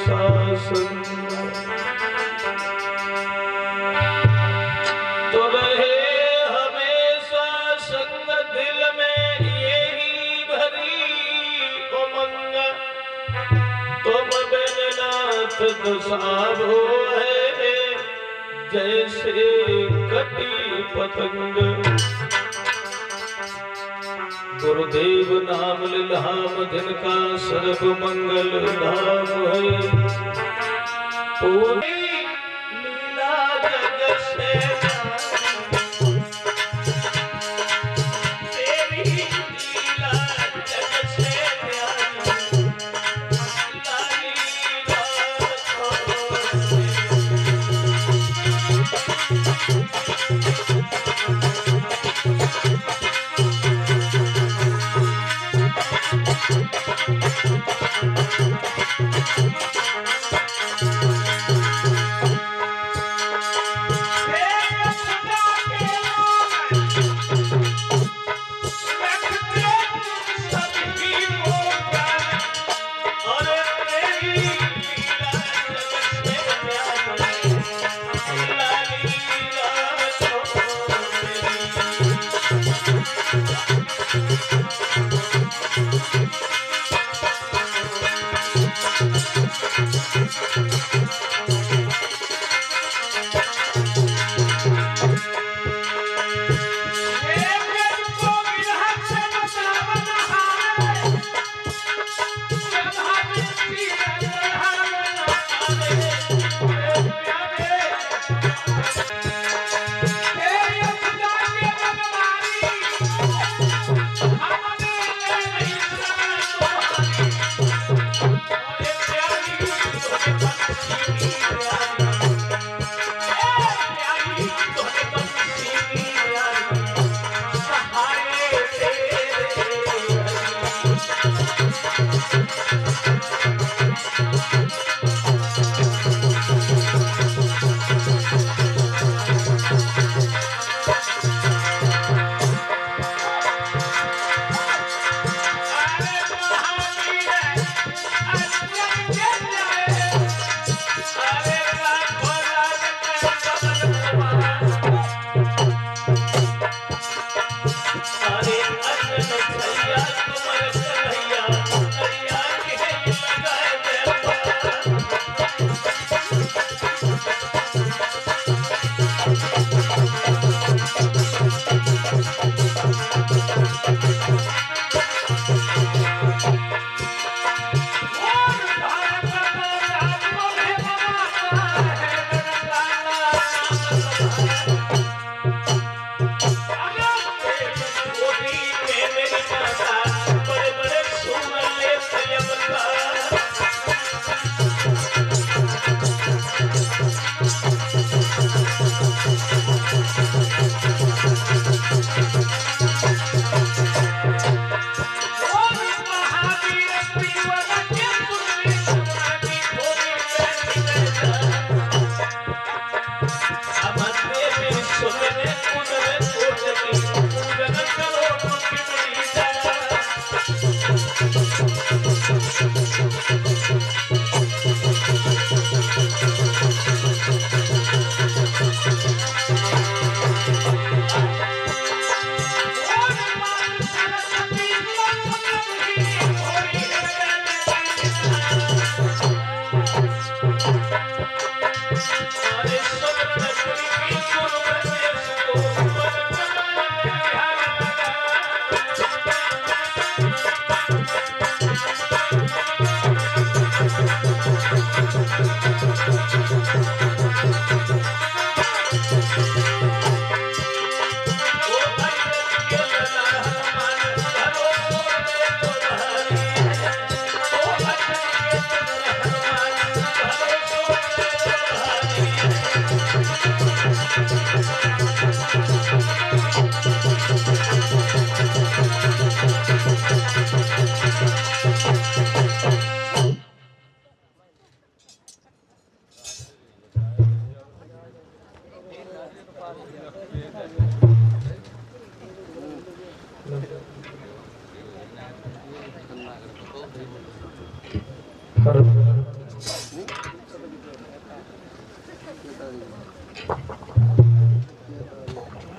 शासन तो रहे हमेशा संग दिल में यही भरी उमंग तुम बिन नाथ दसारो है जैसे कटी पतंग। गुरुदेव नाम लिल्हाम जिनका सर्व मंगल धाम है पूरी लीला जग से तेरी लीला जग से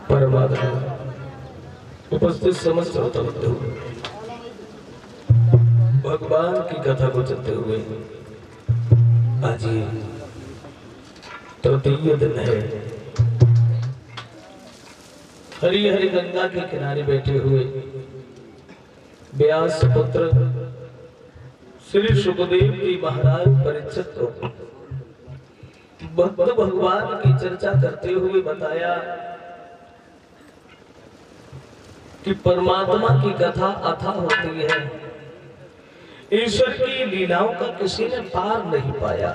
परमात्मा उपस्थित समस्त श्रोताबंधु भगवान की कथा को चलते हुए आज ये तृतीय दिन है। हरी हरी गंगा के किनारे बैठे हुए व्यास पुत्र श्री सुखदेव जी महाराज परीक्षित को भक्त भगवान की चर्चा करते हुए बताया कि परमात्मा की कथा अथा होती है, ईश्वर की लीलाओं का किसी ने पार नहीं पाया।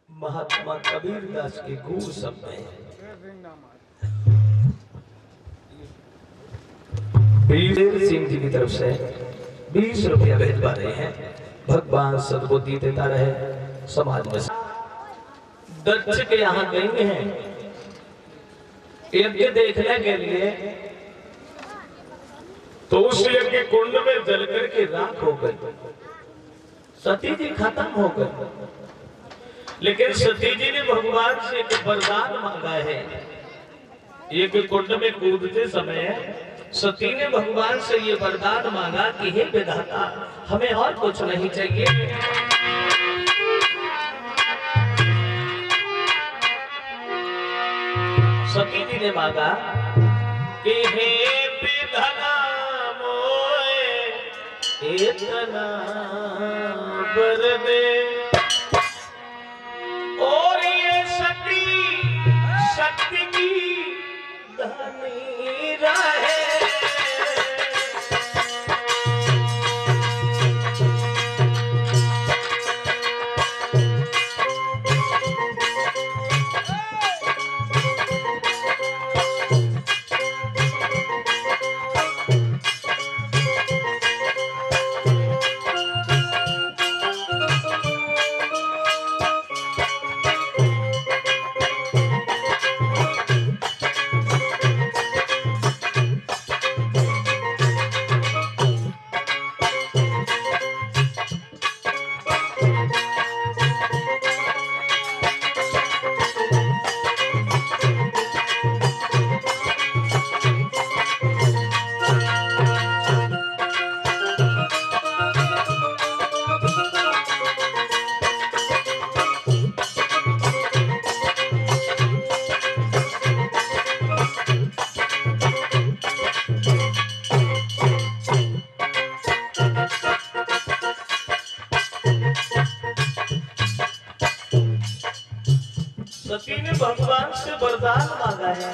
महात्मा कबीर दास के गुरु शब्द में वीर सिंह जी की तरफ से 20 रुपया भेजवा रहे हैं। भगवान सद्बुद्धि देता रहे समाज में। दक्ष के यहाँ गए हैं यज्ञ देखने के लिए, तो उस यज्ञ कुंड में जल करके राख हो गई, सती जी खत्म हो गई। लेकिन सती जी ने भगवान से एक वरदान मांगा है। यज्ञ कुंड में कूदते समय सती ने भगवान से ये वरदान मांगा कि हे विधाता, हमें और कुछ नहीं चाहिए, सती जी ने मांगा कि हे विधाता मोए इतना वर दे, और ये शक्ति की धनी रहे। सती ने भगवान से वरदान मांगा है।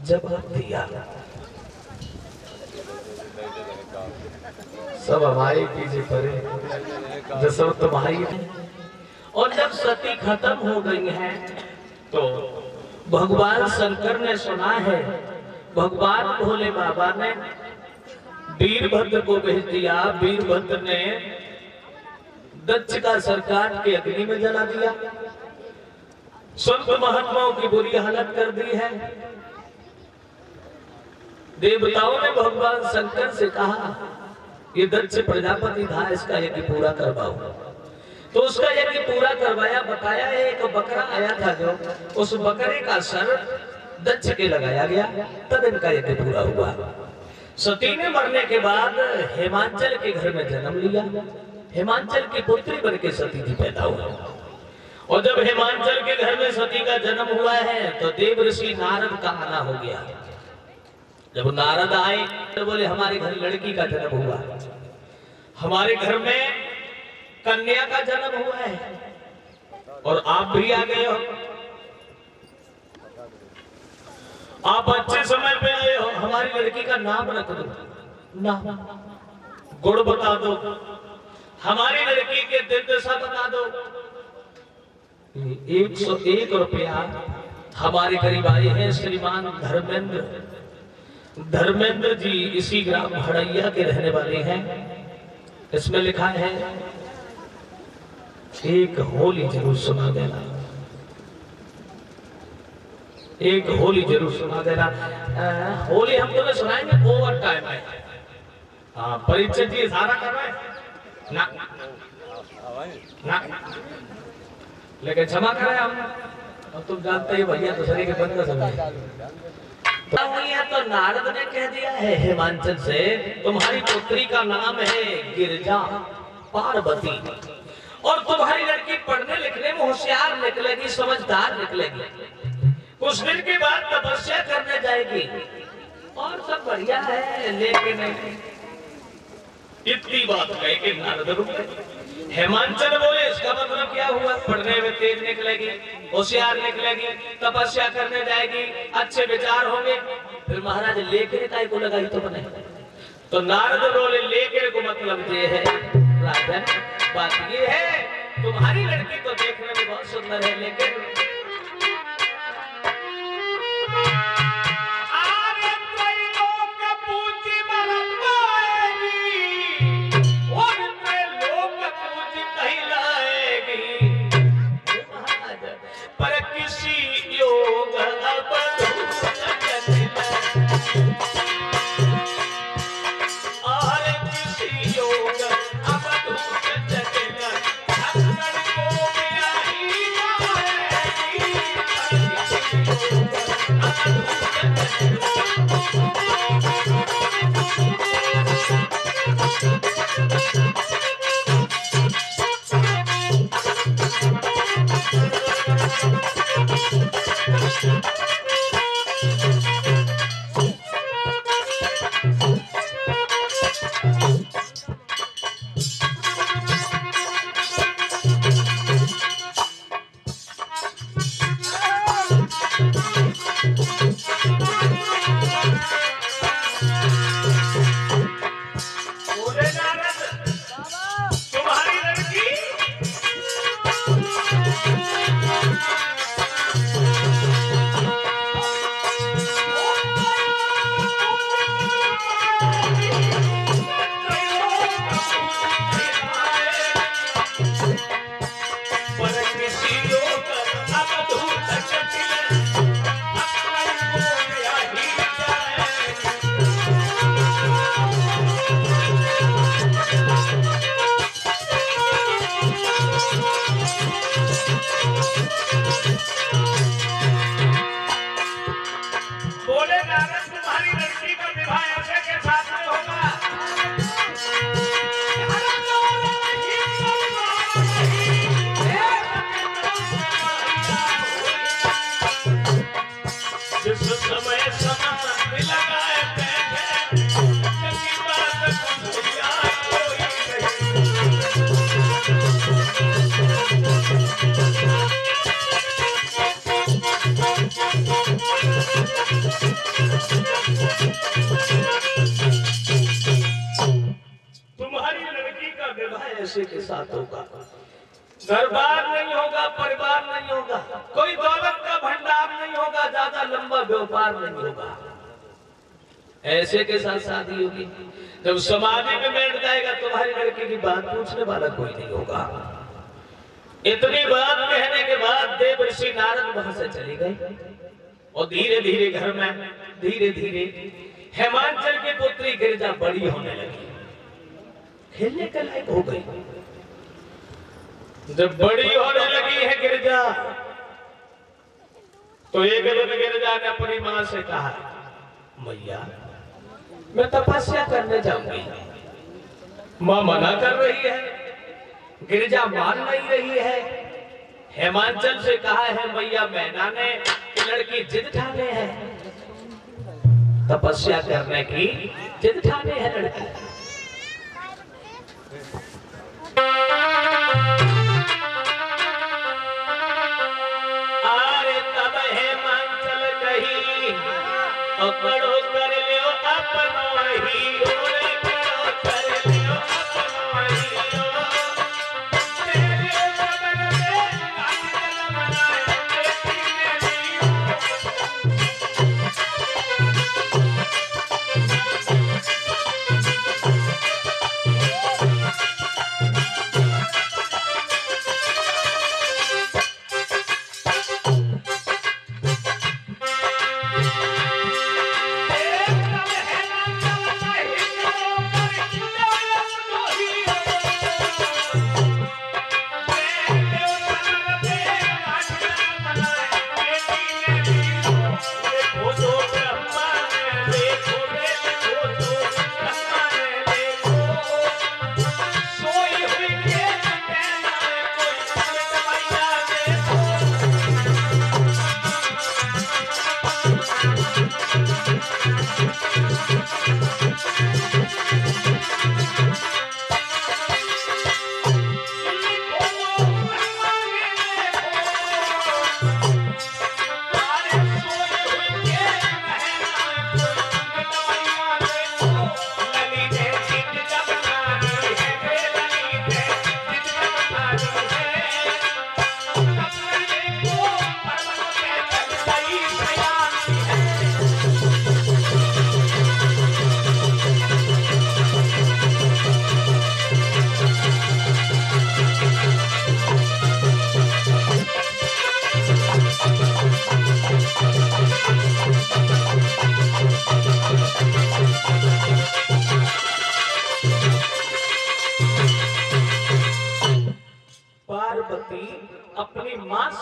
जवाब दिया सब हमारे पीछे पड़े, जो सब तुम्हारी। और जब सती खत्म हो गई है तो भगवान शंकर ने सुना है, भगवान भोले बाबा ने वीरभद्र को भेज दिया। वीरभद्र ने दक्ष का सर काट के अग्नि में जला दिया। संत महात्माओं की बुरी हालत कर दी है। देवताओं ने भगवान शंकर से कहा ये दक्ष प्रजापति था, इसका यज्ञ पूरा करवाओ। तो उसका यज्ञ पूरा करवाया। बताया एक बकरा आया था, जो उस बकरे का सर दक्ष के लगाया गया, तब इनका यज्ञ पूरा हुआ। सती ने मरने के बाद हिमांचल के घर में जन्म लिया। हिमांचल की पुत्री बन के सती जी पैदा हुआ। और जब हिमांचल के घर में सती का जन्म हुआ है तो देव ऋषि नारद का आना हो गया। जब नारद आए तो बोले हमारे घर लड़की का जन्म हुआ, हमारे घर में कन्या का जन्म हुआ है और आप भी आ गए हो। आप अच्छे समय पे आए हो, हमारी लड़की का नाम रख दो, नाम गुण बता दो, हमारी लड़की के दिन दशा बता दो। 101 रुपया हमारे करीब आए हैं श्रीमान धर्मेंद्र जी, इसी ग्राम हड़ैया के रहने वाले हैं। इसमें लिखा है एक होली जरूर सुना देना, एक होली जरूर सुना देना। होली हम तुम्हें सुनाएंगे, ओवर टाइम है। हाँ परीक्षा जी सारा कर रहे हैं ना, ना लेकिन क्षमा करें हम, और तुम जानते ही भैया दूसरे के बंद समय हुई है। तो नारद ने कह दिया है हिमांचल से तुम्हारी पुत्री का नाम है गिरिजा पार्वती, और तुम्हारी लड़की पढ़ने लिखने में होशियार निकलेगी, समझदार निकलेगी। कुछ दिन के बाद तपस्या करने जाएगी और सब बढ़िया है। लेकिन इतनी बात कह के नारद रुक गए। हिमांचल बोले इसका मतलब क्या हुआ? पढ़ने में तेज निकलेगी, होशियार निकलेगी, तपस्या करने जाएगी, अच्छे विचार होंगे। फिर महाराज लेकर काय को लगाई तो बने। तो नारद बोले लेकर को मतलब ये है राजन, बात ये है तुम्हारी लड़की तो देखने में बहुत सुंदर है, लेकिन ऐसे के साथ होगा, घर बार नहीं होगा, परिवार नहीं होगा, कोई दौलत का भंडार नहीं होगा, ज्यादा लंबा व्यापार नहीं होगा, ऐसे के साथ शादी होगी। जब समाधि में बैठ जाएगा तुम्हारी लड़की की बात पूछने वाला कोई नहीं होगा। इतनी बात कहने के बाद देव ऋषि नारद वहां से चले गए और धीरे धीरे घर में धीरे धीरे हेमांचल की पुत्री गिरिजा बड़ी होने लगी, खेलने के लायक हो गई। जब बड़ी होने लगी है गिरिजा, तो एक दिन गिरिजा ने अपनी मां से कहा, मैया मैं तपस्या करने जाऊंगी। मां मना कर रही है, गिरिजा मान नहीं रही है। हेमांचल से कहा है मैया मैना ने कि लड़की जिद ठाने है, तपस्या करने की जिद ठाने है लड़की। अरे तब हेमांचल कही करो कर लियो अपनो ही, करो कर लियो अपनो ही।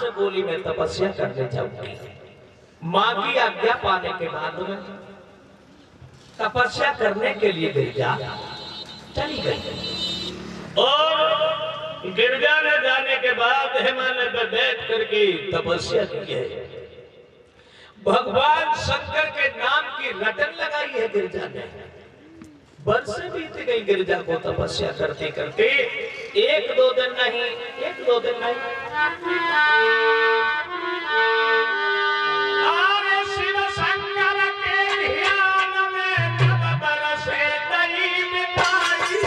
से बोली मैं तपस्या करने जाऊंगी। माँ की आज्ञा पाने के बाद में तपस्या करने के लिए गिरजा चली गई और गिरजा में जाने के बाद हिमालय पर बैठ करके तपस्या की है। भगवान शंकर के नाम की रटन लगाई है गिरजा ने। वर्ष बीत गई गिरजा को तपस्या करते करते। एक दो दिन नहीं आरे शिव शंकर के ध्यान में जब बरसे दई मिताई।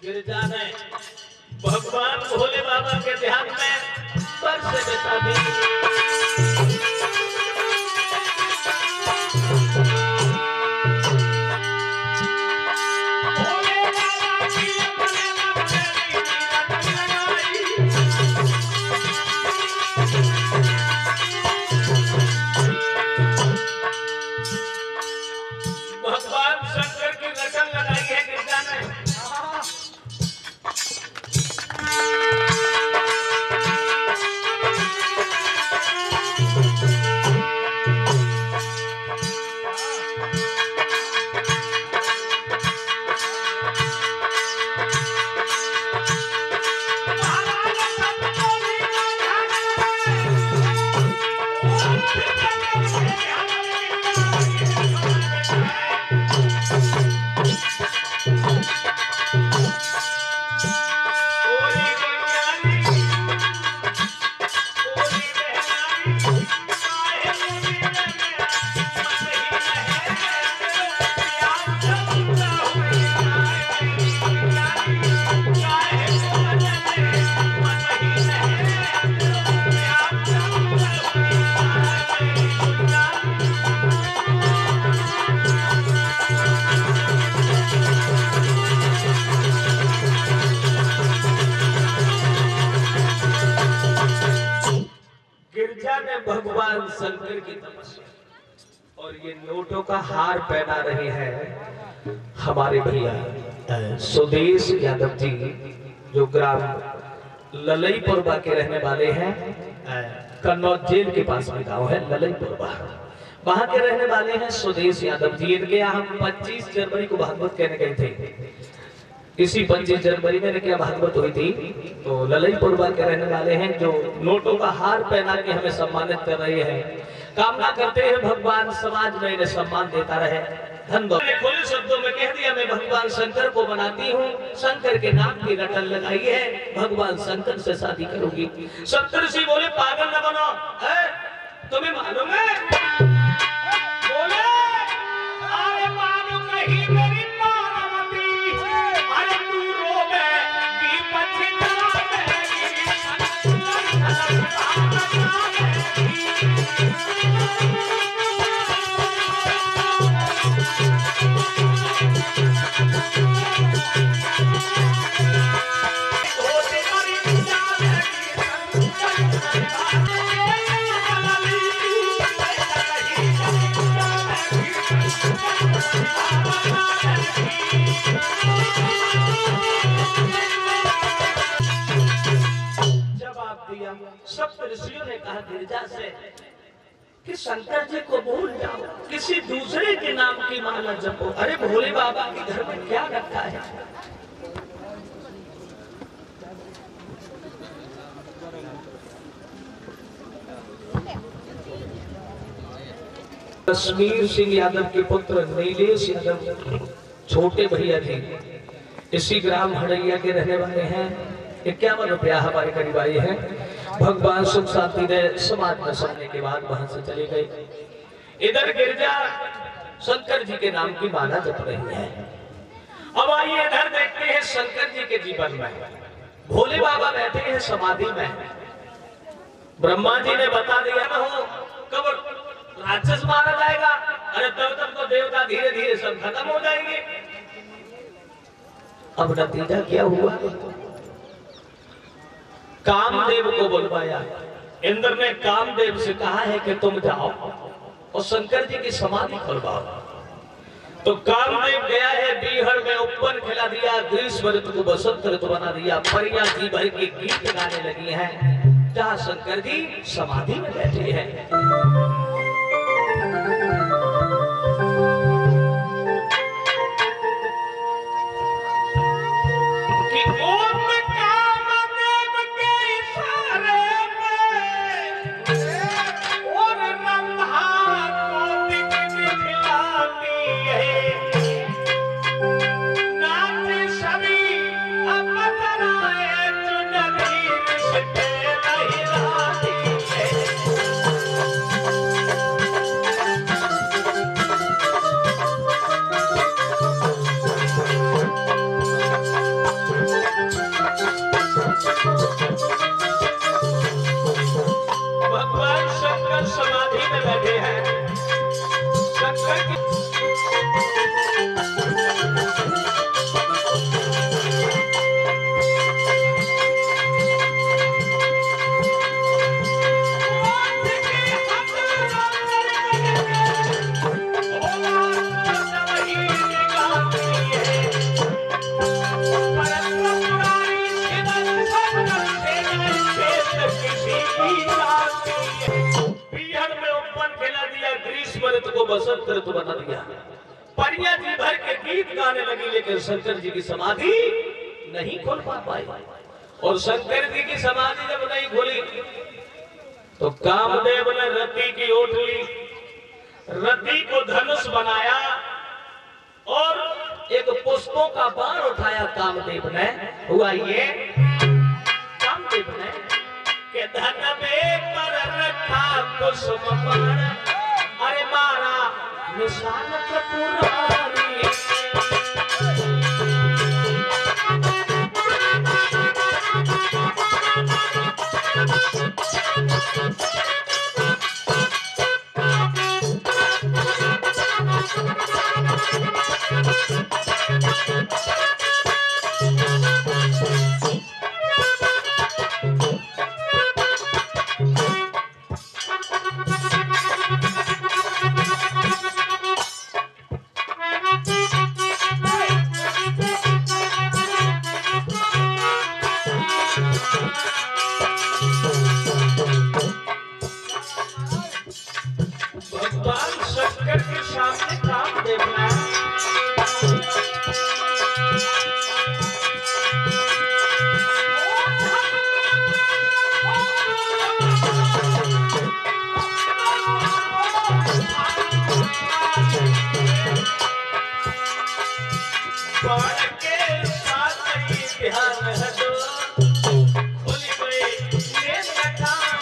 गिरजा ने भगवान भोले बाबा के ध्यान में वर्ष बिता दी। भगवान शंकर की रटन लगाई है गिरजा ने। भगवान शंकर की तपस्या और ये नोटों का हार पहना रहे हैं हमारे भैया सुदेश यादव जी, जो ग्राम ललईपुरबा के रहने वाले हैं। कन्नौज जेल के पास में गांव है ललईपुरबा, वहां के रहने वाले हैं सुदेश यादव जी। इनके यहाँ हम 25 जनवरी को भागवत कहने गए थे। इसी 25 जनवरी में क्या भागवत हुई थी। तो ललईपुरबा के रहने वाले हैं, जो नोटों का हार पहना के हमें सम्मानित कर रहे हैं। कामना करते हैं भगवान समाज में इन्हें सम्मान देता रहे। धन्यवाद। खुले शब्दों में कह दिया मैं भगवान शंकर को बनाती हूँ, शंकर के नाम की रटन लगाई है, भगवान शंकर से शादी करूंगी। सप्तऋषि बोले पागल न बनो, तुम्हें मालूम है? बोले अरे मानो कहीं मेरी पार्वती, अरे तू रोवे विपत्ति सप्तऋषियों ने कहा गिरजा से कि शंकर जी को भूल जाओ, किसी दूसरे के नाम की माला जपो। अरे भोले बाबा के घर में क्या रखा है? कश्मीर सिंह यादव के पुत्र नीलेश यादव छोटे भैया जी इसी ग्राम हड़ैया के रहने वाले हैं। 51 रुपया हमारे करीब आए हैं। भगवान सुख शांति ने समाज में सुनने के बाद वहां से चले गए। इधर गिरजा शंकर जी के नाम की माला जप रही है। अब आइए इधर देखते हैं शंकर जी के जीवन में। भोले बाबा बैठे हैं समाधि में। ब्रह्मा जी ने बता दिया ना हो कब राक्षस मारा जाएगा, अरे तब तक तो देवता धीरे धीरे सब खत्म हो जाएंगे। अब नतीजा क्या हुआ? कामदेव को बुलवाया। इंद्र ने कामदेव से कहा है कि तुम जाओ और शंकर जी की समाधि खुलवाओ। तो कामदेव गया है, बीहड़ में उपवन खिला दिया, ग्रीष्म ऋतु को बसंत ऋतु बना दिया, परियां जी भर के गीत गाने लगी हैं जहां शंकर जी समाधि में बैठे हैं। समाधि में बैठे हैं शंकर की को बसंत ऋतु बना दिया, परियां जी भर के गीत गाने लगी, लेकिन शंकर जी की समाधि नहीं खोल पाई। और शंकर जी की समाधि जब नहीं खोली तो कामदेव ने रति की ओट ली, रति को धनुष बनाया और एक पुष्पों का बाण उठाया कामदेव ने। हुआ ये कामदेव ने के धन में पर रखा कुसुम बाण, अरे मारा निशान पुरानी। भगवान शंकर के सामने कामदेव ने बाण के साथ ही ध्यान हटो, खुल गए नेत्र काम।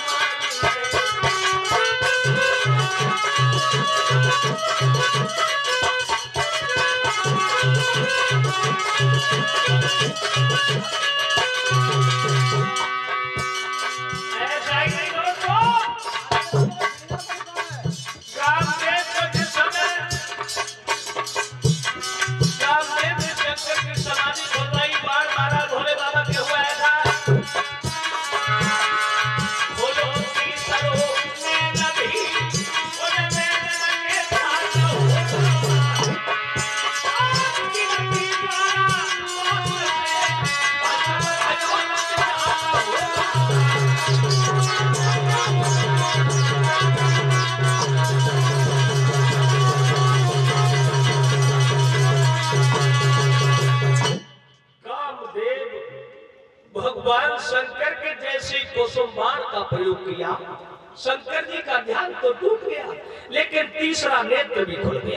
भगवान शंकर के जैसे कुसुम बाण का प्रयोग किया, शंकर जी का ध्यान तो टूट गया, लेकिन तीसरा नेत्र भी खुल गया।